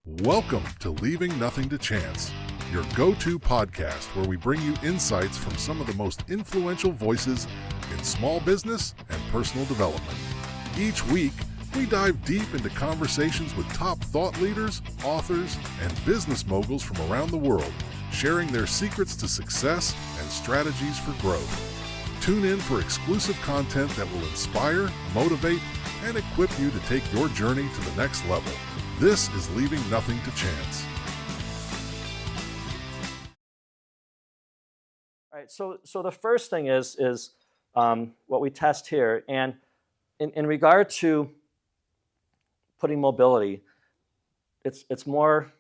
Welcome to Leaving Nothing to Chance, your go-to podcast where we bring you insights from some of the most influential voices in small business and personal development. Each week, we dive deep into conversations with top thought leaders, authors, and business moguls from around the world, sharing their secrets to success and strategies for growth. Tune in for exclusive content that will inspire, motivate, and equip you to take your journey to the next level. This is Leaving Nothing to Chance. All right, so the first thing is what we test here, and in regard to putting mobility, it's more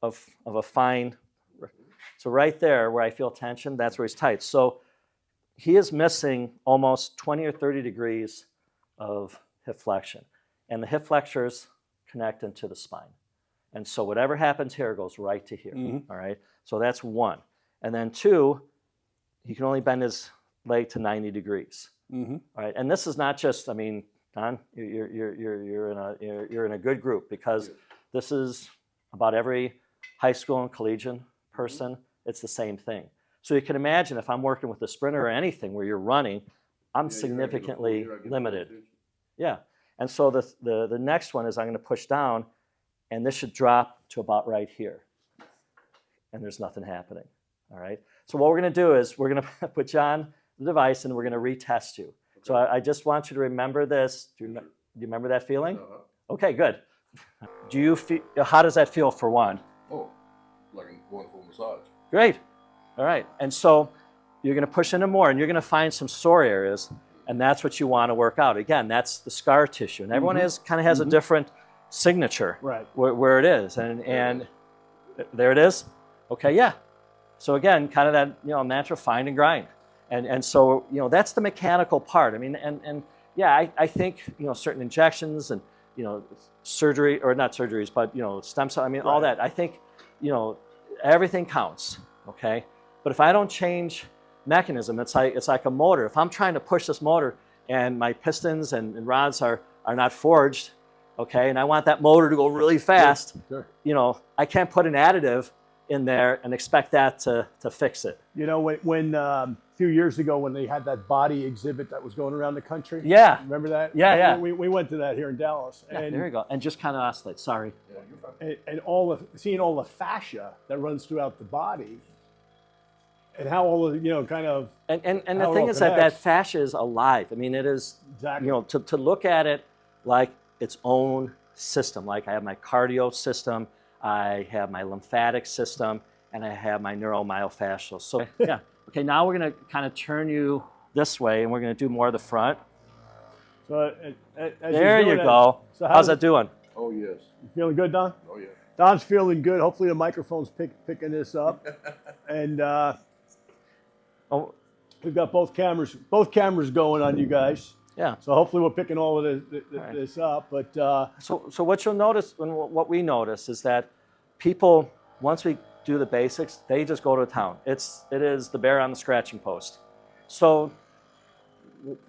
of a fine. So right there where I feel tension, that's where he's tight. So he is missing almost 20 or 30 degrees of hip flexion, and the hip flexors connect into the spine. And so whatever happens here goes right to here, all right? So that's one. And then two, he can only bend his leg to 90 degrees, all right? And this is not just, I mean, Don, you're in a good group, because this is about every high school and collegiate person. It's the same thing. So you can imagine if I'm working with a sprinter or anything where you're running, I'm significantly limited. Yeah. And so the next one is I'm going to push down, and this should drop to about right here. And there's nothing happening, all right? So what we're going to do is we're going to put you on the device, and we're going to retest you. Okay. So I just want you to remember this. Do you remember that feeling? Okay, good. Do you feel, how does that feel for one? Oh, like a wonderful massage. Great. All right. And so you're going to push into more, and you're going to find some sore areas. And that's what you want to work out. Again, that's the scar tissue. And everyone kind of has a different signature where it is. And there it is. Okay, yeah. So again, kind of that, natural find and grind. And so, that's the mechanical part. I mean, and yeah, I think, certain injections and, surgery, or not surgeries, but, stem cell, I mean, all that. I think, everything counts, okay? But if I don't change mechanism, it's like a motor. If I'm trying to push this motor and my pistons and rods are not forged, okay, and I want that motor to go really fast, I can't put an additive in there and expect that to fix it. When a few years ago when they had that body exhibit that was going around the country? Yeah. Remember that? Yeah. We went to that here in Dallas. Yeah, there you go. And just kind of oscillate, sorry. And seeing all the fascia that runs throughout the body, and how all the, kind of... And the thing is that fascia is alive. I mean, it is, to look at it like its own system. Like I have my cardio system, I have my lymphatic system, and I have my neuromyofascial. So, yeah. Okay, now we're going to kind of turn you this way, and we're going to do more of the front. So, there you go. So how's that doing? Oh, yes. You feeling good, Don? Oh, yeah. Don's feeling good. Hopefully the microphone's picking this up. And... we've got both cameras going on you guys. Yeah. So hopefully we're picking all of this up. But so what you'll notice, what we notice, is that people, once we do the basics, they just go to town. It is the bear on the scratching post. So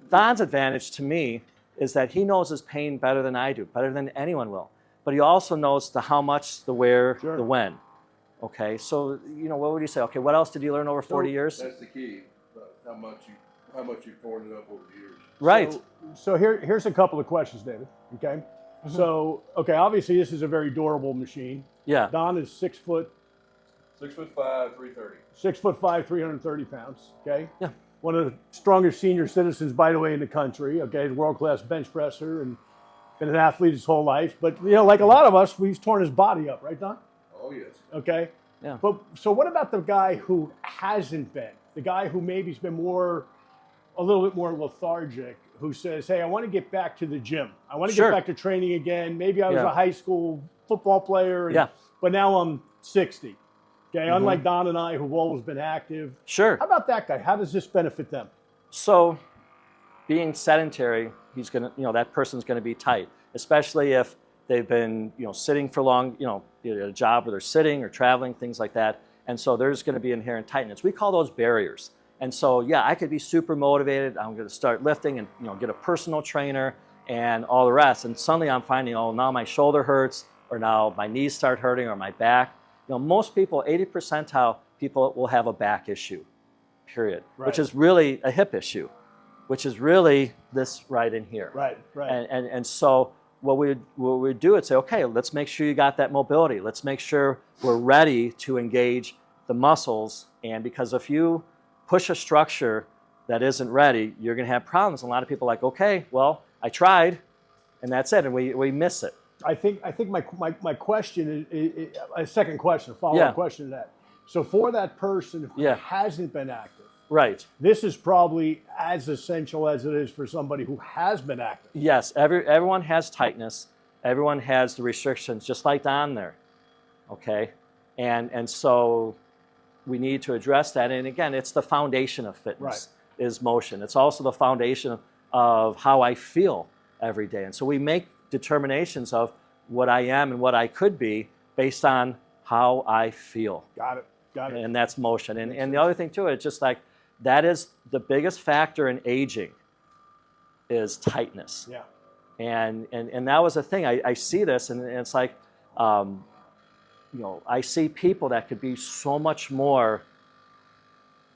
Don's advantage to me is that he knows his pain better than I do, better than anyone will. But he also knows the how much, the where, the when. Okay, so what would you say? Okay, what else did you learn over 40 years? That's the key. How much you've torn it up over the years. Right. So here's a couple of questions, David. Okay. So obviously this is a very durable machine. Yeah. Don is 6 foot. 6'5", 330. 6'5", 330 pounds. Okay. Yeah. One of the strongest senior citizens, by the way, in the country. Okay, world-class bench presser and been an athlete his whole life. But like a lot of us, we've torn his body up, right, Don? Oh, yes. Okay. Yeah. But so what about the guy who hasn't been? The guy who maybe's been a little bit more lethargic, who says, hey, I want to get back to the gym. I want to get back to training again. Maybe I was a high school football player, but now I'm 60. Okay, unlike Don and I, who've always been active. Sure. How about that guy? How does this benefit them? So being sedentary, he's gonna, that person's gonna be tight, especially if they've been, sitting for long, at a job where they're sitting or traveling, things like that. And so there's going to be inherent tightness. We call those barriers. And so, yeah, I could be super motivated. I'm going to start lifting and, get a personal trainer and all the rest. And suddenly I'm finding, oh, now my shoulder hurts, or now my knees start hurting, or my back. Most people, 80% people will have a back issue, period, which is really a hip issue, which is really this right in here. Right. And so what we do is say, okay, let's make sure you got that mobility. Let's make sure we're ready to engage the muscles. And because if you push a structure that isn't ready, you're going to have problems. And a lot of people are like, okay, well, I tried, and that's it, and we miss it. I think my question is a second question, a follow-up question to that. So for that person who hasn't been active, right, this is probably as essential as it is for somebody who has been active. Yes, everyone has tightness. Everyone has the restrictions, just like down there, okay? And so we need to address that. And again, it's the foundation of fitness is motion. It's also the foundation of how I feel every day. And so we make determinations of what I am and what I could be based on how I feel. Got it. And that's motion. And the other thing too, it's just like, that is the biggest factor in aging is tightness. Yeah. And that was the thing. I see this, and it's like, I see people that could be so much more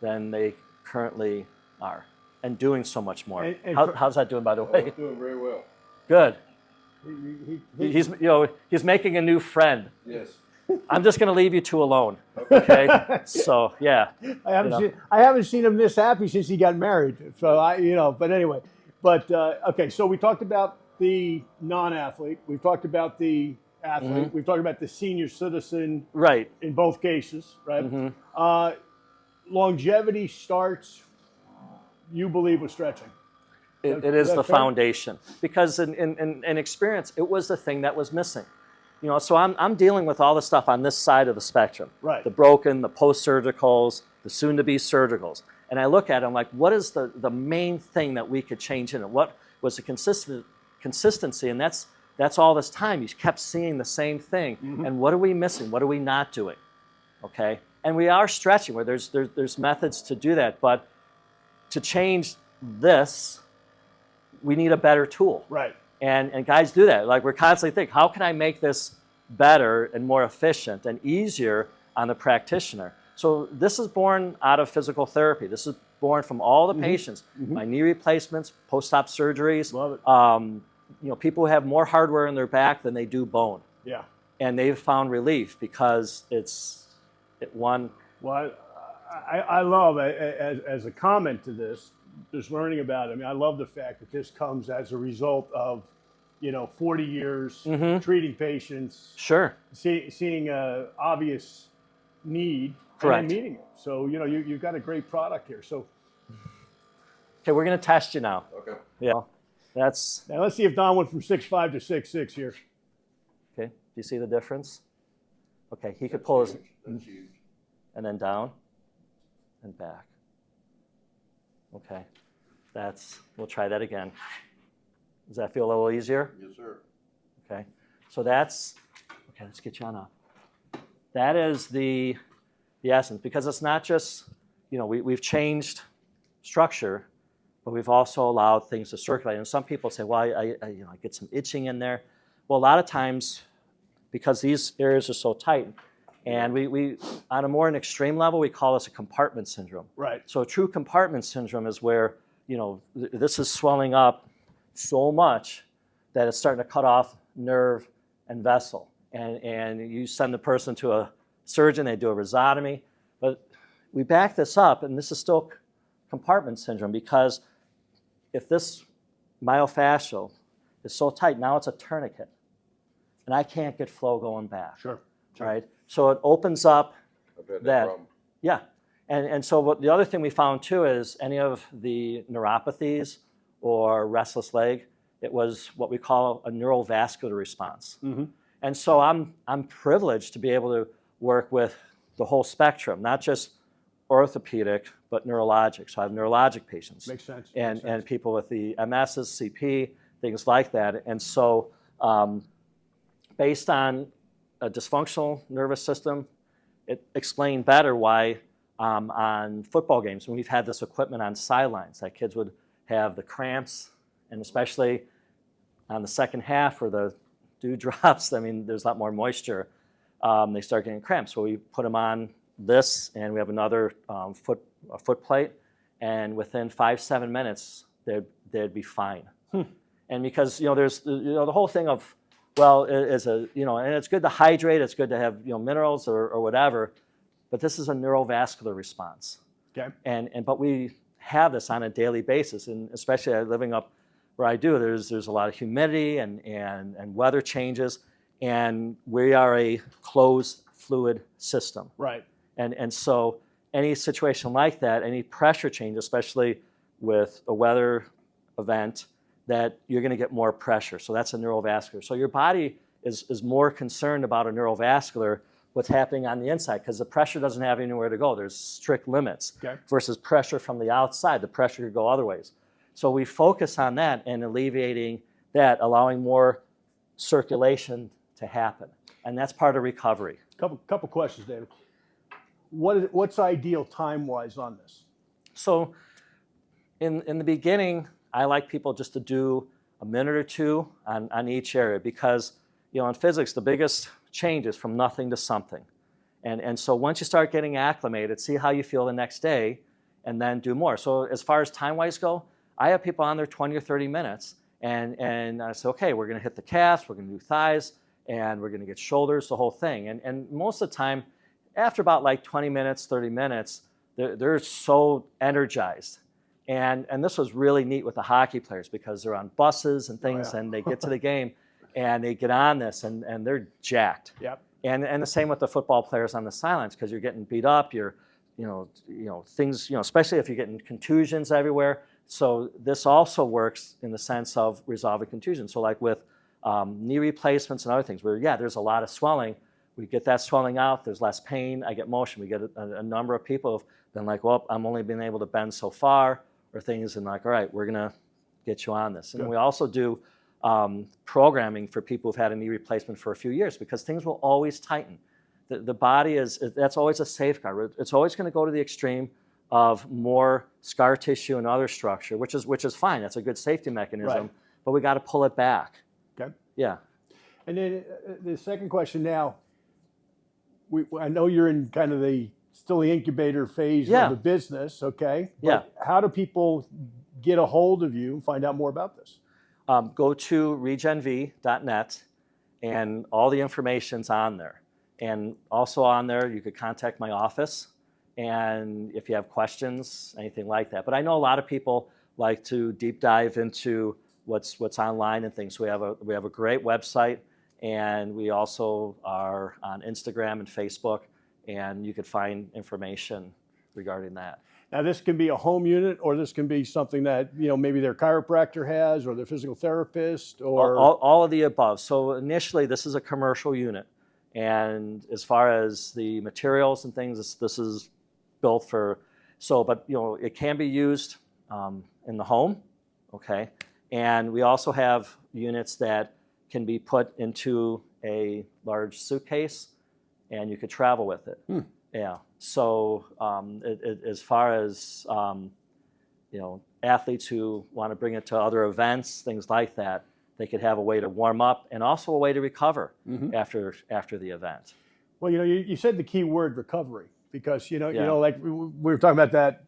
than they currently are, and doing so much more. How's that doing, by the way? It's doing very well. Good. He's making a new friend. Yes. I'm just going to leave you two alone. Okay. So yeah. I haven't seen him this happy since he got married. So but anyway. But okay. So we talked about the non-athlete. We've talked about the athlete. Mm-hmm. We've talked about the senior citizen. Right. In both cases, right? Mm-hmm. Longevity starts, you believe, with stretching. It is the foundation, because in experience, it was the thing that was missing. So I'm dealing with all the stuff on this side of the spectrum. Right. The broken, the post-surgicals, the soon-to-be surgicals. And I look at it, I'm like, what is the main thing that we could change in it? What was the consistency? And that's all this time. You kept seeing the same thing. Mm-hmm. And what are we missing? What are we not doing? Okay? And we are stretching, where there's methods to do that. But to change this, we need a better tool. Right. And guys do that. Like, we're constantly thinking, how can I make this better and more efficient and easier on the practitioner? So this is born out of physical therapy. This is born from all the patients. Mm-hmm. My knee replacements, post-op surgeries. Love it. People who have more hardware in their back than they do bone. Yeah. And they've found relief because Well, I love, as a comment to this, just learning about it. I mean, I love the fact that this comes as a result of, 40 years treating patients. Sure. Seeing an obvious need. Correct. And meeting it. So, you've got a great product here. So. Okay, we're going to test you now. Okay. Yeah. Now let's see if Don went from 6'5" to 6'6" here. Okay. Do you see the difference? Okay, he could pull his. That's huge. And then down and back. Okay, we'll try that again. Does that feel a little easier? Yes, sir. Okay, so let's get you on up. That is the essence, because it's not just, we've changed structure, but we've also allowed things to circulate. And some people say, well, I get some itching in there. Well, a lot of times, because these areas are so tight, and we on a more extreme level, we call this a compartment syndrome. Right. So a true compartment syndrome is where, this is swelling up so much that it's starting to cut off nerve and vessel. And you send the person to a surgeon, they do a rhizotomy. But we back this up, and this is still compartment syndrome, because if this myofascial is so tight, now it's a tourniquet. And I can't get flow going back. Sure. Right? So it opens up I've had that. problem. Yeah. And so the other thing we found too is any of the neuropathies or restless leg, it was what we call a neurovascular response. Mm-hmm. And so I'm privileged to be able to work with the whole spectrum, not just orthopedic, but neurologic. So I have neurologic patients. Makes sense. And people with the MSs, CP, things like that. And so based on a dysfunctional nervous system, it explained better why on football games, when we've had this equipment on sidelines, that kids would have the cramps, and especially on the second half or the dew drops, I mean, there's a lot more moisture, they start getting cramps. So we put them on this, and we have another foot plate, and within 5-7 minutes, they'd be fine. And because there's the whole thing of, well, and it's good to hydrate, it's good to have minerals or whatever, but this is a neurovascular response. Okay. But we have this on a daily basis, and especially living up where I do, there's a lot of humidity and weather changes, and we are a closed fluid system. Right. And so any situation like that, any pressure change, especially with a weather event, that you're going to get more pressure. So that's a neurovascular. So your body is more concerned about a neurovascular, what's happening on the inside, because the pressure doesn't have anywhere to go. There's strict limits. Okay. Versus pressure from the outside. The pressure could go other ways. So we focus on that and alleviating that, allowing more circulation to happen. And that's part of recovery. Couple questions, David. What's ideal time-wise on this? So in the beginning, I like people just to do a minute or two on each area, because in physics, the biggest change is from nothing to something. And so once you start getting acclimated, see how you feel the next day, and then do more. So as far as time-wise go, I have people on there 20 or 30 minutes, and I say, okay, we're going to hit the calves, we're going to do thighs, and we're going to get shoulders, the whole thing. And most of the time, after about like 20 minutes, 30 minutes, they're so energized. And this was really neat with the hockey players, because they're on buses and things, and they get to the game, and they get on this, and they're jacked. Yep. And the same with the football players on the sidelines, because you're getting beat up, things, especially if you're getting contusions everywhere. So this also works in the sense of resolving contusions. So like with knee replacements and other things, where there's a lot of swelling, we get that swelling out, there's less pain, I get motion. We get a number of people who've been like, well, I'm only being able to bend so far, or things, and like, all right, we're gonna get you on this. And Good. we also do programming for people who've had a knee replacement for a few years, because things will always tighten. The body that's always a safeguard. It's always going to go to the extreme of more scar tissue and other structure, which is fine. That's a good safety mechanism, Right. But we got to pull it back. Okay. Yeah. And then the second question now, I know you're in kind of still the incubator phase of the business, okay? But how do people get a hold of you and find out more about this? Go to regenv.net, and all the information's on there. And also on there, you could contact my office, and if you have questions, anything like that. But I know a lot of people like to deep dive into what's online and things. We have a great website, and we also are on Instagram and Facebook, and you could find information regarding that. Now, this can be a home unit, or this can be something that maybe their chiropractor has, or their physical therapist, or all of the above. So initially, this is a commercial unit, and as far as the materials and things, this is built for. So, but it can be used in the home, okay. And we also have units that can be put into a large suitcase, and you could travel with it. Yeah. So as far as athletes who want to bring it to other events, things like that, they could have a way to warm up and also a way to recover after the event. Well, you said the key word, recovery, because like we were talking about that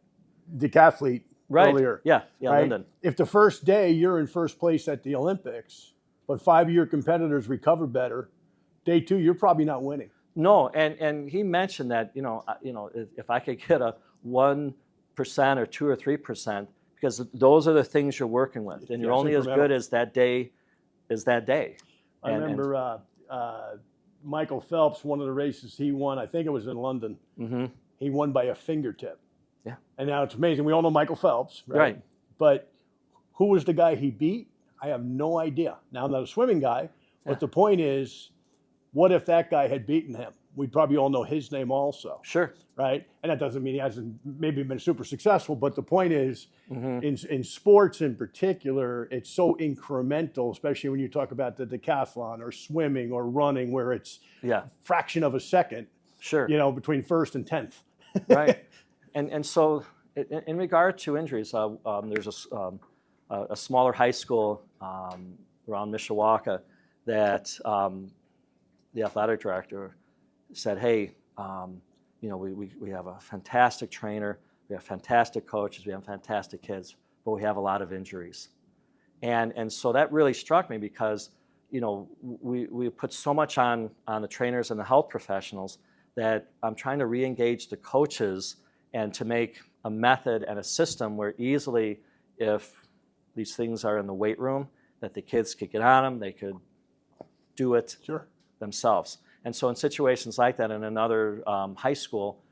decathlete earlier. Yeah, right? Lyndon. If the first day you're in first place at the Olympics, but 5 of your competitors recover better, day 2 you're probably not winning. No, and he mentioned that if I could get a 1% or 2 or 3%, because those are the things you're working with, and you're only as good as that day is that day. I remember Michael Phelps, one of the races he won, I think it was in London. He won by a fingertip. Yeah. And now it's amazing. We all know Michael Phelps, right? But who was the guy he beat? I have no idea. Now, I'm not a swimming guy, but the point is, what if that guy had beaten him? We'd probably all know his name also. Sure. Right? And that doesn't mean he hasn't maybe been super successful, but the point is, in sports in particular, it's so incremental, especially when you talk about the decathlon or swimming or running, where it's a fraction of a second, between first and 10th. Right. And so in regard to injuries, there's a smaller high school around Mishawaka that the athletic director said, hey, you know, we have a fantastic trainer, we have fantastic coaches, we have fantastic kids, but we have a lot of injuries. And so that really struck me because, you know, we put so much on the trainers and the health professionals that I'm trying to re-engage the coaches and to make a method and a system where easily, if these things are in the weight room, that the kids could get on them, they could do it themselves. And so in situations like that in another high school,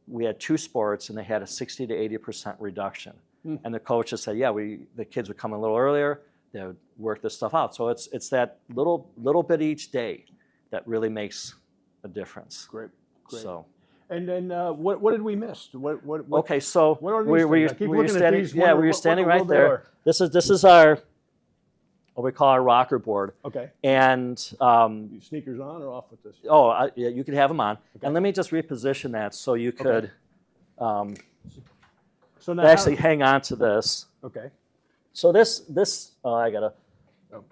we had 2 sports and they had a 60 to 80% reduction. And the coaches said, yeah, the kids would come a little earlier, they would work this stuff out. So it's that little bit each day that really makes a difference. Great. So. And then what did we miss? What okay, so what are these were you standing? these, Yeah, we were standing right there. This is our what we call our rocker board. Okay. And your sneakers on or off with this? Oh, yeah, you could have them on. Okay. And let me just reposition that so you could so now actually hang on to this. Okay. So this I gotta.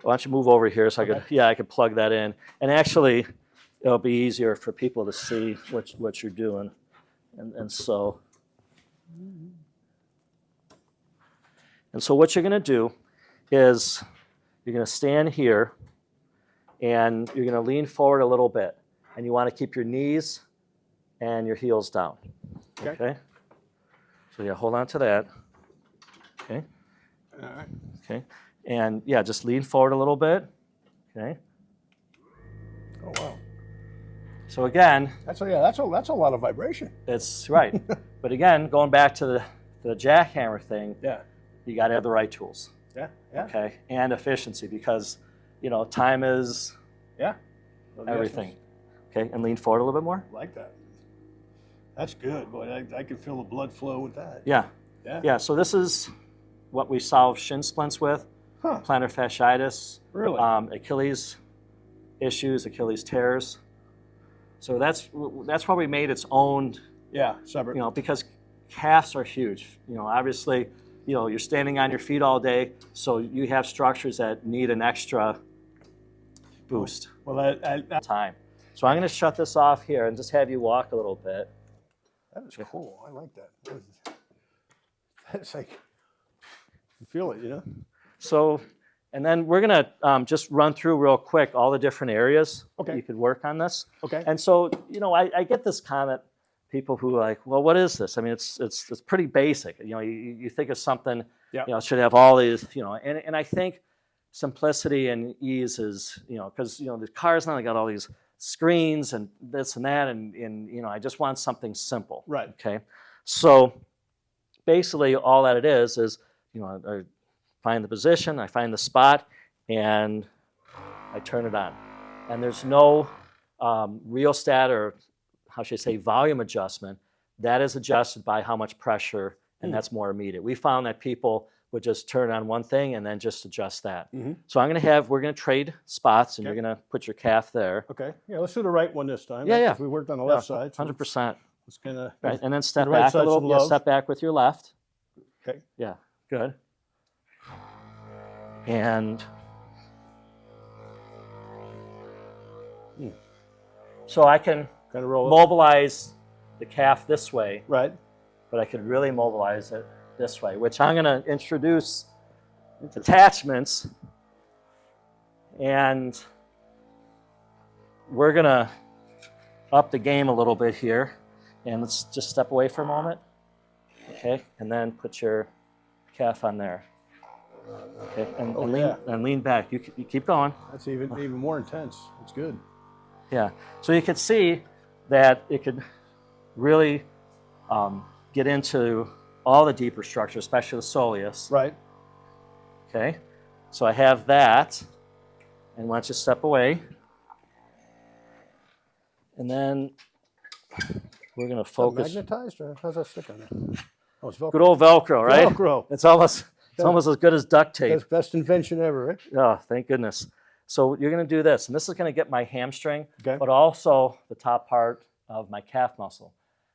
Why don't you move over here so I could plug that in. And actually, it'll be easier for people to see what you're doing. And so what you're gonna do is you're gonna stand here and you're gonna lean forward a little bit. And you wanna keep your knees and your heels down. Okay? So yeah, hold on to that. Okay? All right. Okay. And yeah, just lean forward a little bit. Okay. Oh wow. So again, that's a lot of vibration. It's right. But again, going back to the jackhammer thing, you got to have the right tools. Yeah. Okay. And efficiency, because you know time is everything. Okay. And lean forward a little bit more. I like that. That's good. Boy, I can feel the blood flow with that. Yeah. Yeah. So this is what we solve shin splints with. Plantar fasciitis, really? Achilles issues, Achilles tears. So that's why we made its own. Yeah, separate. You know, because calves are huge. You know, obviously, you know, you're standing on your feet all day, so you have structures that need an extra boost. Well, that time. So I'm going to shut this off here and just have you walk a little bit. That is cool. I like that. That's like you feel it, you know. So, and then we're going to just run through real quick all the different areas that you could work on this. Okay. And so, you know, I get this comment, people who are like, well, what is this? I mean, it's pretty basic. You know, you think of something, you know, it should have all these, you know, and I think simplicity and ease is, you know, because, you know, the car's now got all these screens and this and that, and you know, I just want something simple. Right. Okay. So basically all that it is, you know, I find the position, I find the spot, and I turn it on. And there's no rheostat, or how should I say, volume adjustment. That is adjusted by how much pressure, and that's more immediate. We found that people would just turn on one thing and then just adjust that. So we're going to trade spots, and you're going to put your calf there. Okay. Yeah, let's do the right one this time. Yeah, yeah. We worked on the left side. 100%. It's kind of right, and then step back a little. Yeah, step back with your left. Okay. Yeah, good. And so I can kind of roll mobilize the calf this way, right? But I could really mobilize it this way, which I'm going to introduce attachments, and we're going to up the game a little bit here. And let's just step away for a moment, okay? And then put your calf on there. Okay, and lean back. You keep going. That's even more intense. It's good. Yeah. So you can see that it could really get into all the deeper structure, especially the soleus. Right. Okay. So I have that, and why don't you step away, and then we're going to focus. Is that magnetized, or how's that stick on there? Oh, it's Velcro. Good old Velcro, right? Velcro. It's almost as good as duct tape. That's best invention ever, right? Oh, thank goodness. So you're going to do this, and this is going to get my hamstring, okay, but also the top part of my calf muscle,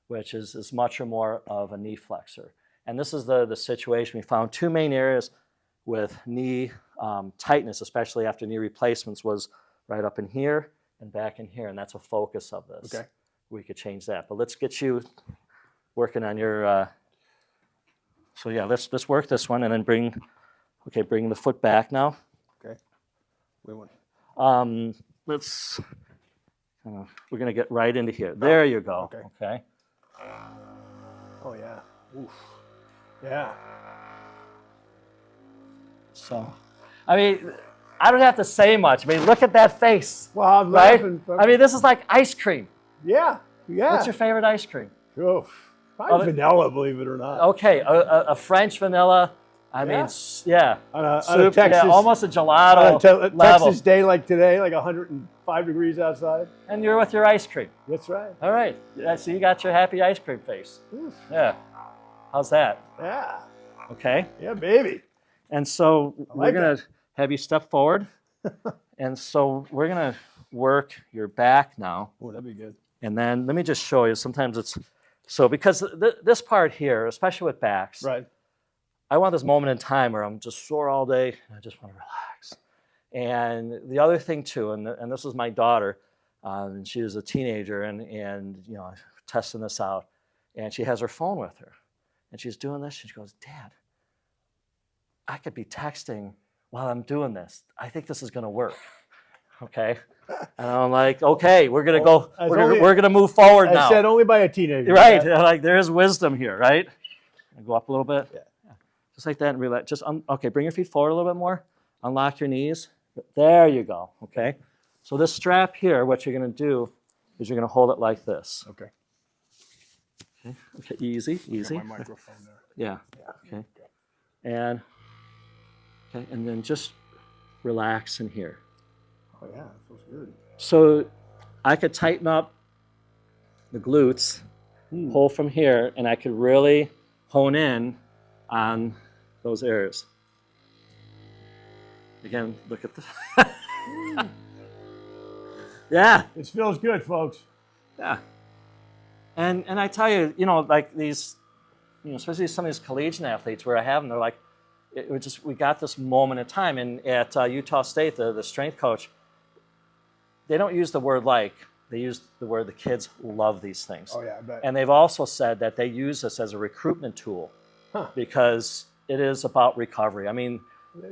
which is much or more of a knee flexor. And this is the situation. We found 2 main areas with knee tightness, especially after knee replacements, was right up in here and back in here, and that's a focus of this. Okay. We could change that, but let's get you working on your. So yeah, let's work this one, and then bring the foot back now. Okay. Wait one. Let's. We're gonna get right into here. There you go. Okay. Okay. Oh yeah. Oof. Yeah. So, I mean, I don't have to say much. I mean, look at that face. Well, I'm right? laughing. I mean, this is like ice cream. Yeah. Yeah. What's your favorite ice cream? Oof. Probably vanilla, believe it or not. Okay, a French vanilla. I mean, yeah. On a Soup, Texas, yeah, almost a gelato a level. Texas day like today, like 105 degrees outside. And you're with your ice cream. That's right. All right. So you got your happy ice cream face. Oof. Yeah. How's that? Yeah. Okay. Yeah, baby. And so like we're going to have you step forward. And so we're going to work your back now. Oh, that'd be good. And then let me just show you. Sometimes it's so because this part here, especially with backs, Right. I want this moment in time where I'm just sore all day and I just want to relax. And the other thing too, and this is my daughter, and she was a teenager and you know, testing this out, and she has her phone with her, and she's doing this, and she goes, "Dad, I could be texting while I'm doing this. I think this is going to work." Okay. And I'm like, okay, we're going to go, we're going to move forward now. I said only by a teenager. Right. Like there is wisdom here, right? Go up a little bit. Yeah. Just like that and relax. Just, okay, bring your feet forward a little bit more. Unlock your knees. There you go, okay? So this strap here, what you're going to do is you're going to hold it like this. Okay. Okay, easy. Got my microphone there. Yeah, okay. And then just relax in here. Oh yeah, it feels good. So I could tighten up the glutes, pull from here, and I could really hone in on those areas. Again, look at the... Yeah. This feels good, folks. Yeah. And I tell you, you know, like these, you know, especially some of these collegiate athletes where I have them, they're like, we got this moment in time. And at Utah State, the strength coach, they don't use the word like, they use the word the kids love these things. Oh, yeah, I bet. And they've also said that they use this as a recruitment tool because it is about recovery. I mean,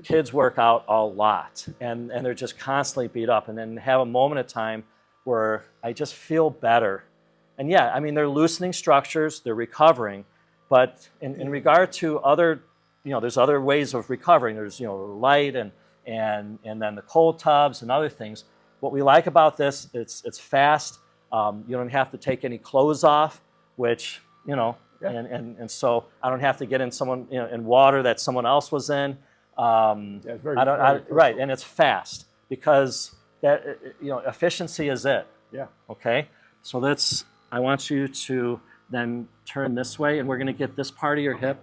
kids work out a lot and they're just constantly beat up, and then have a moment of time where I just feel better. And yeah, I mean, they're loosening structures, they're recovering, but in regard to other, you know, there's other ways of recovering. There's, you know, light and then the cold tubs and other things. What we like about this, it's fast. You don't have to take any clothes off, which, you know, and so I don't have to get in someone, you know, in water that someone else was in. It's very, right, and it's fast because that, you know, efficiency is it. Yeah. Okay. So I want you to then turn this way, and we're going to get this part of your hip.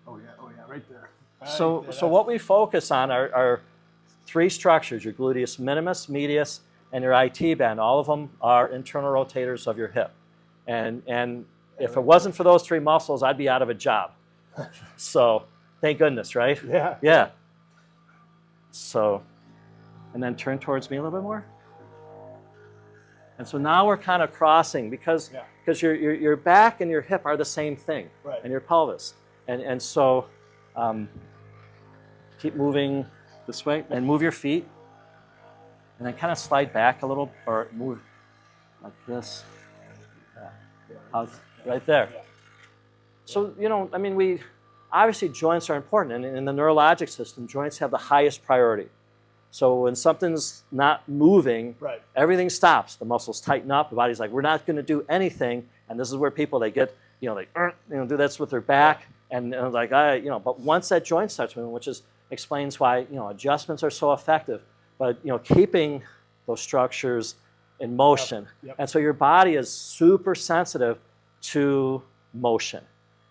Oh yeah, right there. So what we focus on are three structures: your gluteus minimus, medius, and your IT band. All of them are internal rotators of your hip. And if it wasn't for those three muscles, I'd be out of a job. So thank goodness, right? Yeah. Yeah. So, and then turn towards me a little bit more. And so now we're kind of crossing because your back and your hip are the same thing, right, and your pelvis. And so keep moving this way and move your feet. And then kind of slide back a little or move like this. Right there. So, you know, I mean, obviously joints are important, and in the neurologic system, joints have the highest priority. So when something's not moving, everything stops. The muscles tighten up. The body's like, we're not going to do anything. And this is where people, they get, you know, they do this with their back, and like, you know. But once that joint starts moving, which explains why, you know, adjustments are so effective. But, you know, keeping those structures in motion. And so your body is super sensitive to motion.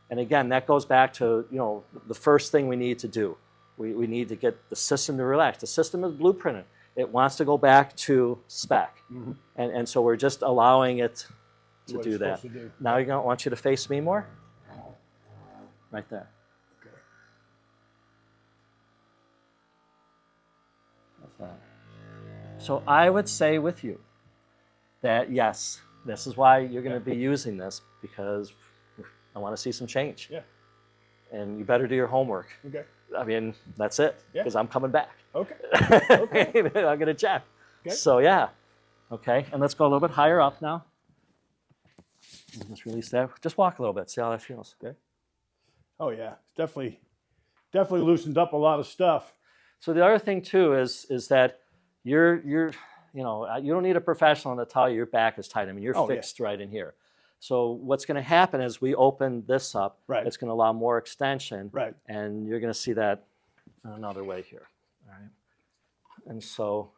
And again, that goes back to, you know, the first thing we need to do. We need to get the system to relax. The system is blueprinted. It wants to go back to spec. Mm-hmm. And so we're just allowing it to do that. Now I want you to face me more. Right there. Okay. That's that. So I would say with you that yes, this is why you're going to be using this, because I want to see some change. Yeah. And you better do your homework. Okay. I mean, that's it, because I'm coming back. Okay. Okay. I'm going to check. Okay. So yeah. Okay, and let's go a little bit higher up now. Just release that. Just walk a little bit, see how that feels. Okay. Oh yeah, it's definitely loosened up a lot of stuff. So the other thing too is that you don't need a professional to tell you your back is tight. I mean, you're fixed right in here. So what's going to happen is we open this up. Right. It's going to allow more extension. Right. And you're going to see that another way here. All right. And so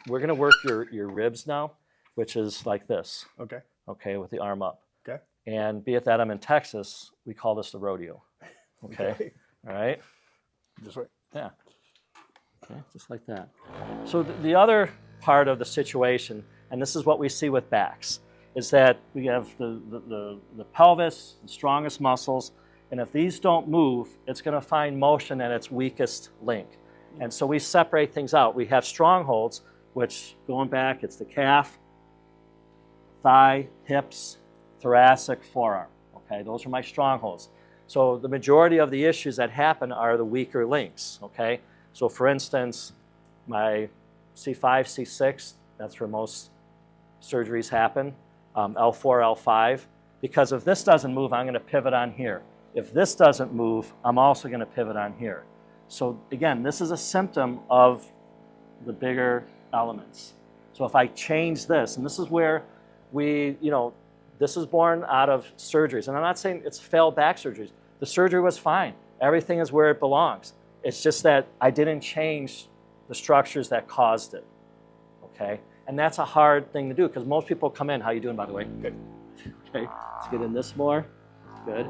we're going to work your ribs now, which is like this. Okay. Okay, with the arm up. Okay. And be it that I'm in Texas, we call this the rodeo. Okay. All right. This way. Yeah. Okay, just like that. So the other part of the situation, and this is what we see with backs, is that we have the pelvis, the strongest muscles, and if these don't move, it's going to find motion at its weakest link. And so we separate things out. We have strongholds, which, going back, it's the calf, thigh, hips, thoracic, forearm. Okay, those are my strongholds. So the majority of the issues that happen are the weaker links. Okay, so for instance, my C5, C6, that's where most surgeries happen. L4, L5. Because if this doesn't move, I'm going to pivot on here. If this doesn't move, I'm also going to pivot on here. So again, this is a symptom of the bigger elements. So if I change this, and this is where this is born out of surgeries. And I'm not saying it's failed back surgeries. The surgery was fine. Everything is where it belongs. It's just that I didn't change the structures that caused it. Okay? And that's a hard thing to do because most people come in. How you doing, by the way? Good. Okay. Let's get in this more. Good.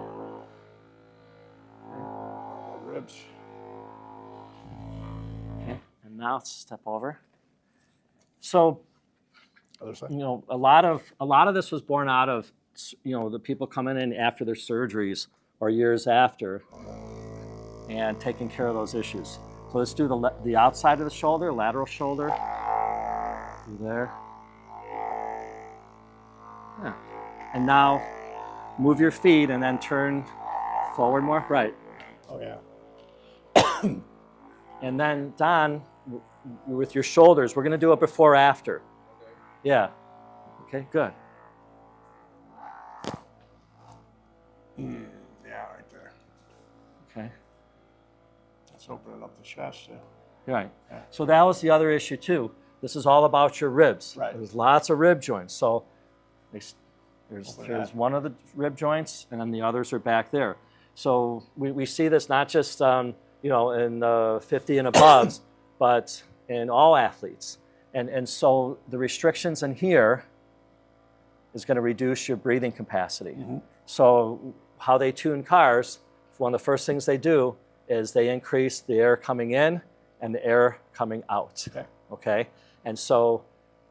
Ribs. Okay. And now let's step over. So, other side. a lot of this was born out of the people coming in after their surgeries or years after and taking care of those issues. So let's do the outside of the shoulder, lateral shoulder. Through there. Yeah. And now move your feet and then turn forward more. Right. Oh yeah. And then Don, with your shoulders, we're going to do a before after. Okay. Yeah. Okay, good. Yeah, right there. Okay. Let's open it up the chest. Right. Yeah. So that was the other issue too. This is all about your ribs. Right. There's lots of rib joints. So there's one of the rib joints, and then the others are back there. So we see this not just in 50 and above, but in all athletes. And so the restrictions in here is going to reduce your breathing capacity. Mm-hmm. So how they tune cars, one of the first things they do is they increase the air coming in and the air coming out. Okay? And so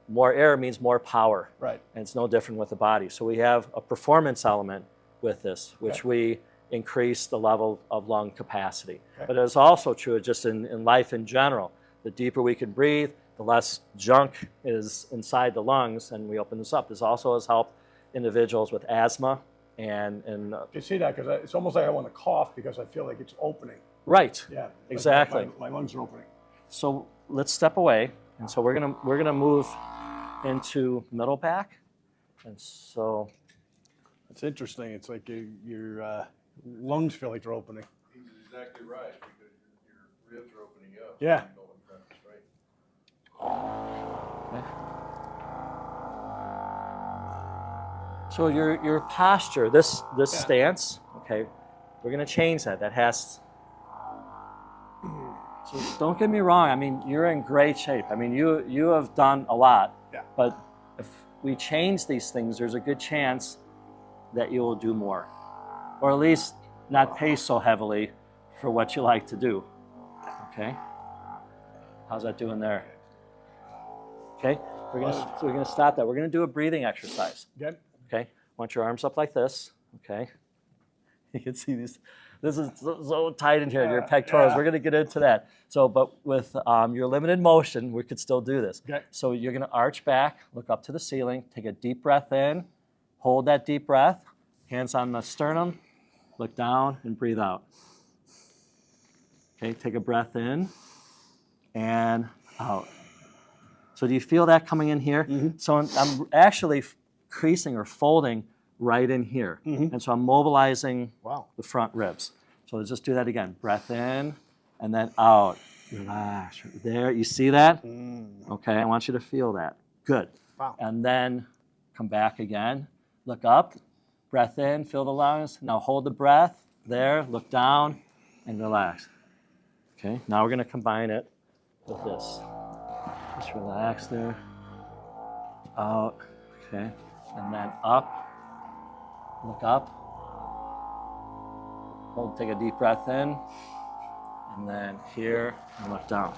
more air means more power. Right. And it's no different with the body. So we have a performance element with this, which we increase the level of lung capacity. Okay. But it's also true just in life in general. The deeper we can breathe, the less junk is inside the lungs, and we open this up. This also has helped individuals with asthma and you see that? Because it's almost like I want to cough because I feel like it's opening. Right. Yeah. Exactly. My lungs are opening. So let's step away, and so we're gonna move into middle back, and so it's interesting. It's like your lungs feel like they're opening. He's exactly right because your ribs are opening up. Yeah. Okay. So your posture, this stance, okay, we're going to change that. That has. So don't get me wrong. I mean, you're in great shape. I mean, you have done a lot. Yeah. But if we change these things, there's a good chance that you will do more, or at least not pay so heavily for what you like to do. Okay. How's that doing there? Okay. We're gonna stop that. We're gonna do a breathing exercise. Good. Okay. Want your arms up like this. Okay. You can see these. This is so tight in here, your pectorals. We're going to get into that. So, but with your limited motion, we could still do this. Okay. So you're going to arch back, look up to the ceiling, take a deep breath in, hold that deep breath, hands on the sternum, look down and breathe out. Okay, take a breath in and out. So do you feel that coming in here? Mm-hmm. So I'm actually creasing or folding right in here. Mm-hmm. And so I'm mobilizing the front ribs. So let's just do that again. Breath in and then out. Relax. There, you see that? Okay, I want you to feel that. Good. Wow. And then come back again. Look up. Breath in, feel the lungs. Now hold the breath. There, look down and relax. Okay, now we're going to combine it with this. Just relax there. Out. Okay. And then up. Look up. Hold, take a deep breath in. And then here, and look down.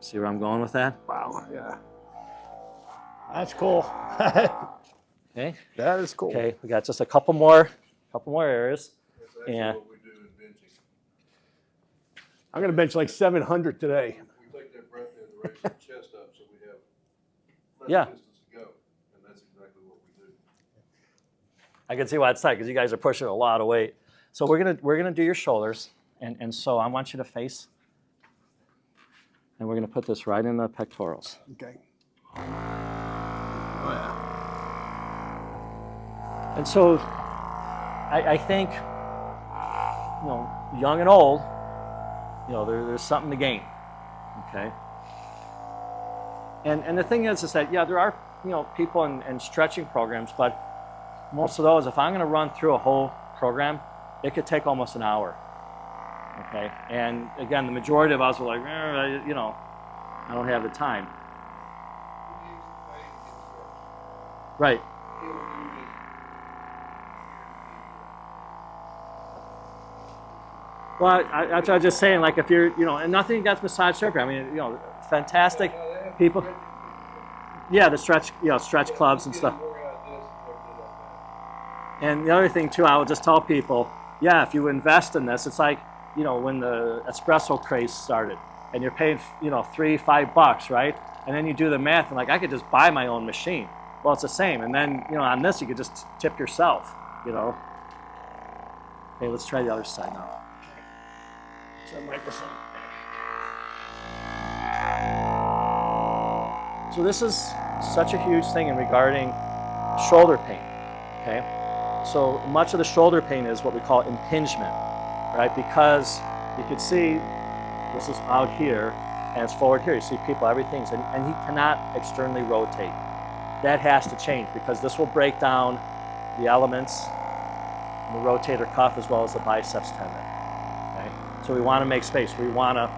See where I'm going with that? Wow, yeah. That's cool. Okay. That is cool. Okay, we got just a couple more areas. That's actually And what we do in benching. I'm going to bench like 700 today. We take that breath in to raise the chest up so we have less distance to go. And that's exactly what we do. I can see why it's tight because you guys are pushing a lot of weight. So we're gonna do your shoulders, and so I want you to face, and we're gonna put this right in the pectorals. Okay. And so I think, young and old, there's something to gain, okay? And the thing is that, there are, people in stretching programs, but most of those, if I'm gonna run through a whole program, it could take almost an hour, okay? And again, the majority of us are like, I don't have the time. Right. Well, that's what I was just saying, like if you're, and nothing against massage therapy. I mean, fantastic people. Yeah, the stretch clubs and stuff. And the other thing too, I would just tell people, if you invest in this, it's like, when the espresso craze started and you're paying, $3-5, right? And then you do the math and like, I could just buy my own machine. Well, it's the same. And then, on this, you could just tip yourself, Okay, let's try the other side now. So microphone. So this is such a huge thing in regarding shoulder pain, okay? So much of the shoulder pain is what we call impingement, right? Because you can see this is out here and it's forward here. You see people, everything's, and he cannot externally rotate. That has to change because this will break down the elements, the rotator cuff as well as the biceps tendon, okay? So we want to make space. We want to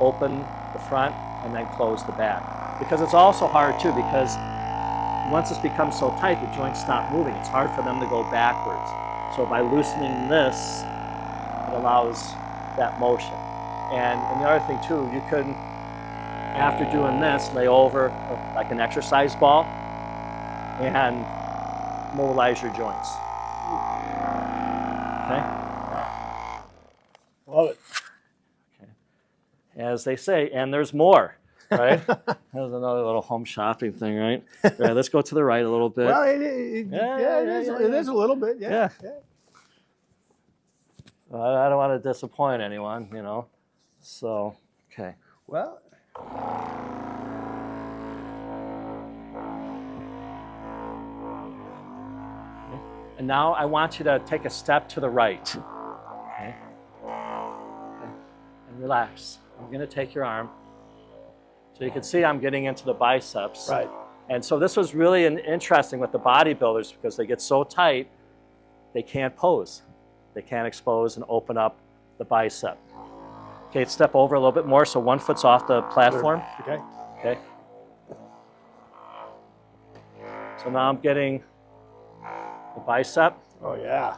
open the front and then close the back. Because it's also hard too, because once this becomes so tight, the joints stop moving. It's hard for them to go backwards. So by loosening this, it allows that motion. And the other thing too, you could, after doing this, lay over like an exercise ball and mobilize your joints. Okay? Love it. Okay. As they say, and there's more. Right? There's another little home shopping thing, right? All right, let's go to the right a little bit. Well, it is a little bit, yeah. Well, I don't want to disappoint anyone, So, okay. Well, and now I want you to take a step to the right. Okay. And relax. I'm going to take your arm. So you can see I'm getting into the biceps. right. And so this was really interesting with the bodybuilders because they get so tight, they can't pose. They can't expose and open up the bicep. Okay, step over a little bit more so one foot's off the platform. Okay. Okay. So now I'm getting the bicep. Oh, yeah.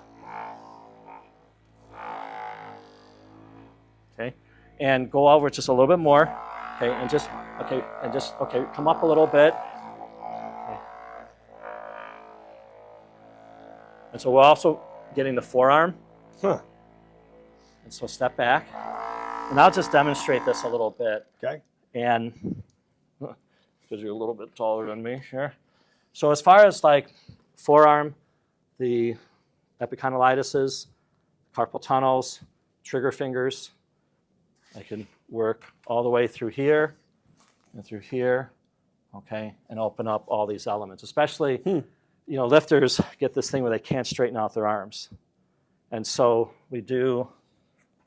Okay. And go over just a little bit more. Okay, and just come up a little bit. Okay. And so we'll also getting the forearm. Huh. And so step back. And I'll just demonstrate this a little bit. Okay. And because you're a little bit taller than me here. So as far as like forearm, the epicondylitis, carpal tunnels, trigger fingers, I can work all the way through here and through here, okay, and open up all these elements. Especially, you know, lifters get this thing where they can't straighten out their arms. And so we do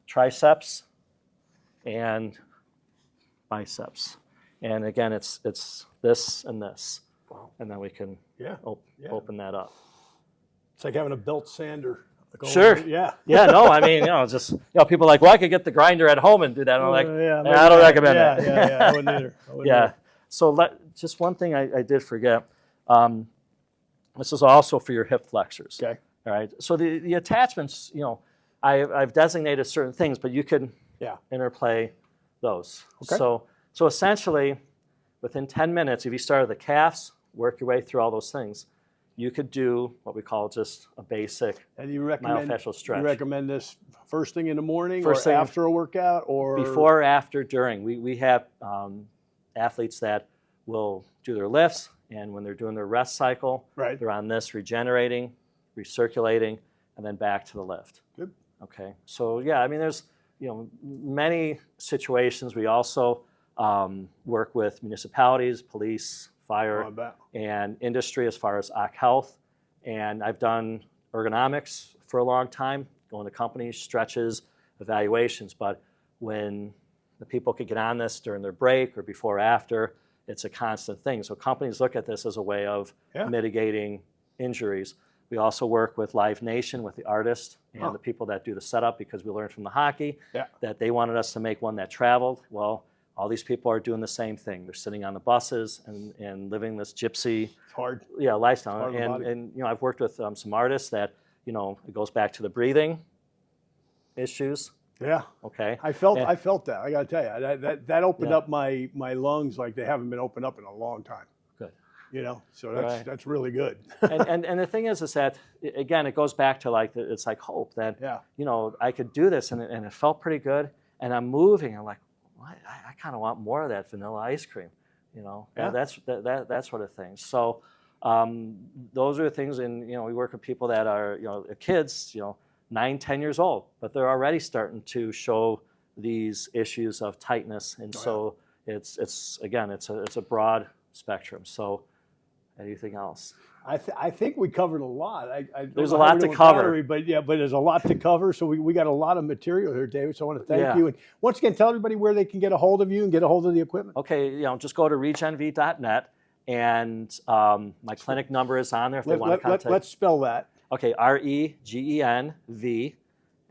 triceps and biceps. And again, it's this and this. Wow. And then we can open that up. It's like having a belt sander. Sure. Yeah. Yeah, no, I mean, you know, just, you know, people are like, well, I could get the grinder at home and do that. And I'm like, I don't recommend that. Yeah, I wouldn't either. Yeah. So just one thing I did forget. This is also for your hip flexors. Okay. All right. So the attachments, you know, I've designated certain things, but you can interplay those. Okay. So essentially, within 10 minutes, if you start at the calves, work your way through all those things, you could do what we call just a basic myofascial stretch. You recommend this first thing in the morning first or thing, after a workout or? Before, after, during. We have athletes that will do their lifts, and when they're doing their rest cycle, they're on this regenerating, recirculating, and then back to the lift. Good. Okay. So yeah, I mean, there's, you know, many situations. We also work with municipalities, police, fire, and industry as far as OC health. And I've done ergonomics for a long time, going to companies, stretches, evaluations. But when the people could get on this during their break or before or after, it's a constant thing. So companies look at this as a way of mitigating injuries. We also work with Live Nation, with the artists and the people that do the setup, because we learned from the hockey that they wanted us to make one that traveled. Well, all these people are doing the same thing. They're sitting on the buses and living this gypsy lifestyle. And you know, I've worked with some artists that, you know, it goes back to the breathing issues. Yeah. Okay. I felt that. I got to tell you, that opened up my lungs like they haven't been opened up in a long time. Good. You know, so that's really good. and the thing is that, again, it goes back to like it's like hope that you know, I could do this and it felt pretty good, and I'm moving. I'm like, well, I kind of want more of that vanilla ice cream, you know. That sort of thing. So those are the things, and you know, we work with people that are, you know, kids, you know, 9, 10 years old, but they're already starting to show these issues of tightness, and so it's again, it's a broad spectrum. So anything else? I think we covered a lot. There's a lot to cover. But there's a lot to cover. So we got a lot of material here, David. So I want to thank you. And once again, tell everybody where they can get a hold of you and get a hold of the equipment. Okay, you know, just go to regenv.net, and my clinic number is on there if they want to contact. Let's spell that. Okay, REGENV,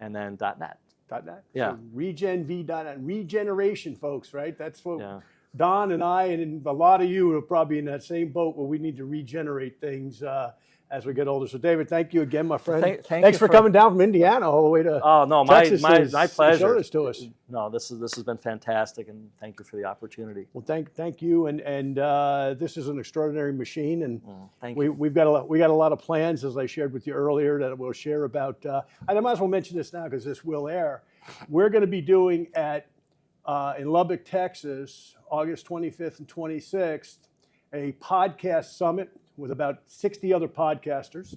and then .net. .net. Yeah. So regenv.net. Regeneration, folks. Right. That's what. Yeah. Don and I, and a lot of you are probably in that same boat where we need to regenerate things as we get older. So, David, thank you again, my friend. Thanks for coming down from Indiana all the way to Texas my pleasure. Show this to us. No, this has been fantastic, and thank you for the opportunity. Well, thank you, and this is an extraordinary machine, and thank you. We've got a lot of plans, as I shared with you earlier, that we'll share about. I might as well mention this now because this will air. We're going to be doing in Lubbock, Texas, August 25th and 26th, a podcast summit with about 60 other podcasters.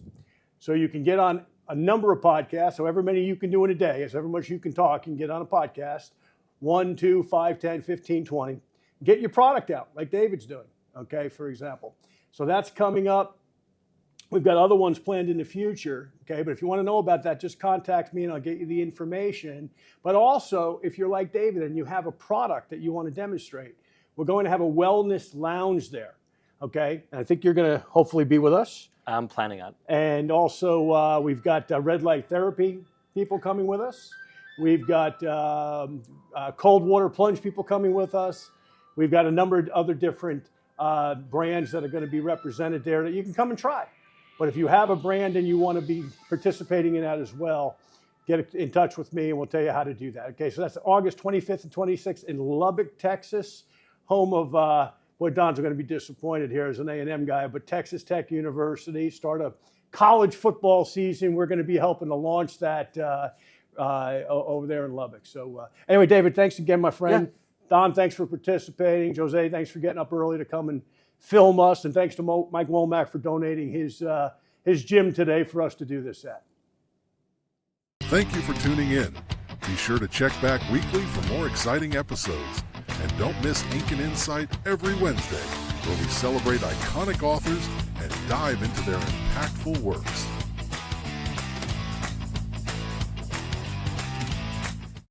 So you can get on a number of podcasts, however many you can do in a day, however much you can talk, you can get on a podcast, 1, 2, 5, 10, 15, 20. Get your product out, like David's doing, okay, for example. So that's coming up. We've got other ones planned in the future, okay? But if you want to know about that, just contact me and I'll get you the information. But also, if you're like David and you have a product that you want to demonstrate, we're going to have a wellness lounge there, okay? And I think you're going to hopefully be with us. I'm planning on. And also, we've got red light therapy people coming with us. We've got cold water plunge people coming with us. We've got a number of other different brands that are going to be represented there that you can come and try. But if you have a brand and you want to be participating in that as well, get in touch with me and we'll tell you how to do that. Okay, so that's August 25th and 26th in Lubbock, Texas, home of, Don's going to be disappointed here as an A&M guy, but Texas Tech University, start a college football season. We're going to be helping to launch that over there in Lubbock. So anyway, David, thanks again, my friend. Yeah. Don, thanks for participating. Jose, thanks for getting up early to come and film us. And thanks to Mike Womack for donating his gym today for us to do this at. Thank you for tuning in. Be sure to check back weekly for more exciting episodes. And don't miss Ink and Insight every Wednesday, where we celebrate iconic authors and dive into their impactful works.